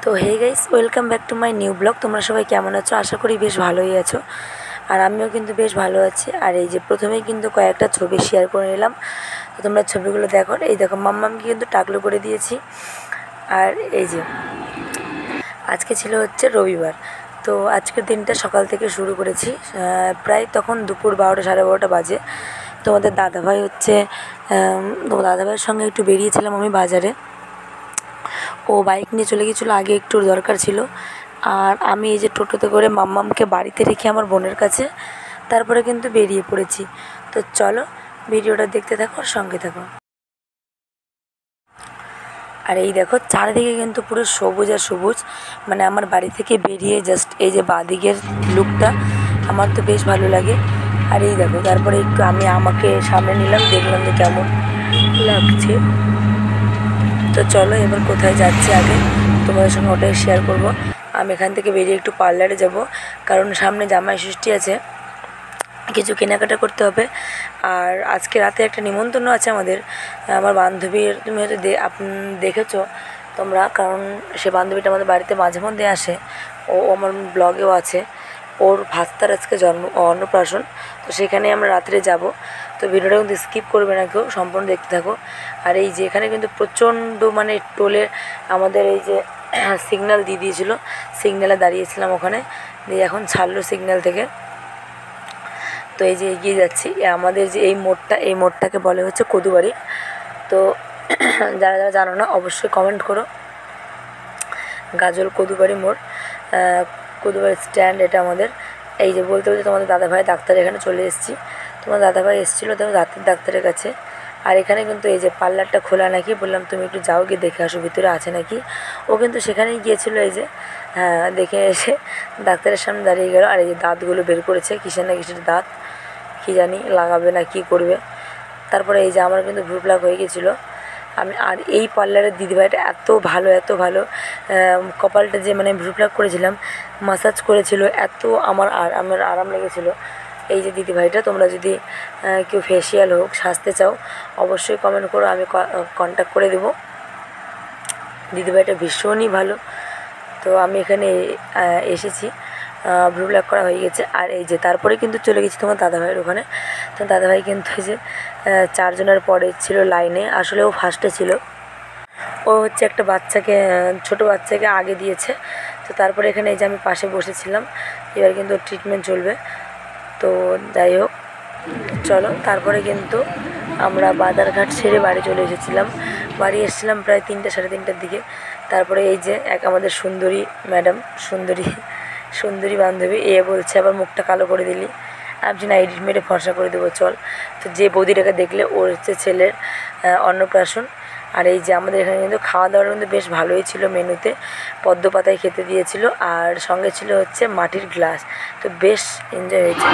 তো hey guys, welcome back to my new vlog. তোমরা সবাই কেমন আছো? আশা করি বেশ ভালোই আছো। আর আমিও কিন্তু বেশ ভালো আছি। আর এই যে প্রথমেই কিন্তু কয়েকটা ছবি শেয়ার করে নিলাম, তো তোমরা ছবিগুলো দেখো। এই দেখো, মাম্মামকে কিন্তু টাকলো করে দিয়েছি। আর এই যে আজকে ছিল হচ্ছে রবিবার, তো আজকের দিনটা সকাল থেকে শুরু করেছি। প্রায় তখন দুপুর 12টা সাড়ে 12টা বাজে। তোমাদের দাদাভাই হচ্ছে তোমার দাদাভাইয়ের সঙ্গে একটু বেরিয়েছিলাম আমি বাজারে। ও বাইক নিয়ে চলে গিয়েছিলো, আগে একটু দরকার ছিল। আর আমি এই যে টোটোতে করে মাম্মামকে বাড়িতে রেখে আমার বোনের কাছে তারপরে কিন্তু বেরিয়ে পড়েছি। তো চলো ভিডিওটা দেখতে থাকো, সঙ্গে থাকো। আর এই দেখো, চারিদিকে কিন্তু পুরো সবুজ আর সবুজ। মানে আমার বাড়ি থেকে বেরিয়ে জাস্ট এই যে বাঁদিকের লুকটা আমার তো বেশ ভালো লাগে। আর এই দেখো, তারপরে একটু আমি আমাকে সামনে নিলাম, দেখলাম যে কেমন লাগছে। তো চলো এবার কোথায় যাচ্ছি আগে তোমাদের সঙ্গে ওটাই শেয়ার করব। আমি এখান থেকে বেরিয়ে একটু পার্লারে যাব, কারণ সামনে জামাই ষষ্ঠী আছে, কিছু কেনাকাটা করতে হবে। আর আজকে রাতে একটা নিমন্ত্রণ আছে আমাদের, আমার বান্ধবীর। তুমি হয়তো দেখেছো তোমরা, কারণ সে বান্ধবীটা আমাদের বাড়িতে মাঝে মধ্যে আসে। ও আমার ব্লগেও আছে। ওর ভাস্তার আজকে অন্নপ্রাশন, তো সেখানে আমরা রাত্রে যাব। তো ভিডিওটা কিন্তু স্কিপ করবে না কেউ, সম্পূর্ণ দেখতে থাকো। আর এই যে এখানে কিন্তু প্রচণ্ড মানে টোলে আমাদের এই যে সিগন্যাল দিয়ে দিয়েছিলো, সিগন্যালে দাঁড়িয়েছিলাম ওখানে, দিয়ে এখন ছাড়লো সিগন্যাল থেকে। তো এই যে এগিয়ে যাচ্ছি। আমাদের যে এই মোড়টাকে বলে হচ্ছে কদুবাড়ি। তো যারা যারা জানো না অবশ্যই কমেন্ট করো। গাজল কদুবাড়ি মোড়, কদুবাড়ি স্ট্যান্ড এটা আমাদের। এই যে বলতে বলতে তোমাদের দাদাভাই ডাক্তার এখানে চলে এসেছি। তোমার দাদাভাই এসেছিলো তো দাঁতের ডাক্তারের কাছে। আর এখানে কিন্তু এই যে পার্লারটা খোলা নাকি, বললাম তুমি একটু যাও, গিয়ে দেখে আসো ভিতরে আছে নাকি। ও কিন্তু সেখানেই গিয়েছিলো। এই যে হ্যাঁ, দেখে এসে ডাক্তারের সামনে দাঁড়িয়ে গেল। আর এই যে দাঁতগুলো বের করেছে, কিসের না কিসের দাঁত, কী জানি লাগাবে না কি করবে। তারপরে এই যে আমার কিন্তু ভ্রু প্লাক হয়ে গেছিলো। আর এই পার্লারের দিদিভাইটা এত ভালো, এত ভালো। কপালটা যে মানে ভ্রু প্লাক করেছিলাম, মাসাজ করেছিল, এত আমার আরাম লেগেছিলো। এই যে দিদিভাইটা, তোমরা যদি কেউ ফেসিয়াল হোক সাজতে চাও অবশ্যই কমেন্ট করো, আমি কন্ট্যাক্ট করে দেবো। দিদিভাইটা ভীষণই ভালো। তো আমি এখানে এসেছি, ভ্রু প্লাক করা হয়ে গেছে। আর এই যে তারপরে কিন্তু চলে গেছি তোমার দাদাভাইয়ের ওখানে। তো দাদাভাই কিন্তু এই যে 4 জনের পরে ছিল লাইনে, আসলে ও ফার্স্টে ছিল। ও হচ্ছে একটা বাচ্চাকে, ছোটো বাচ্চাকে আগে দিয়েছে। তো তারপরে এখানে এই যে আমি পাশে বসেছিলাম, এবার কিন্তু ট্রিটমেন্ট চলবে। তো যাই হোক, চলো তারপরে কিন্তু আমরা বাজারঘাট সেরে বাড়ি চলে এসেছিলাম। বাড়ি এসেছিলাম প্রায় 3টা সাড়ে 3টার দিকে। তারপরে এই যে আমাদের সুন্দরী ম্যাডাম, সুন্দরী বান্ধবী, বলছে আবার মুখটা কালো করে দিলি। আমি না, এডিট মেরে ফর্সা করে দেবো চল। তো যে বৌদিটাকে দেখলে ওর হচ্ছে ছেলের অন্নপ্রাশন। আর এই যে আমাদের এখানে কিন্তু খাওয়া দাওয়ার কিন্তু বেশ ভালোই ছিল, মেনুতে পদ্ম পাতায় খেতে দিয়েছিল, আর সঙ্গে ছিল হচ্ছে মাটির গ্লাস। তো বেশ এনজয় হয়েছে।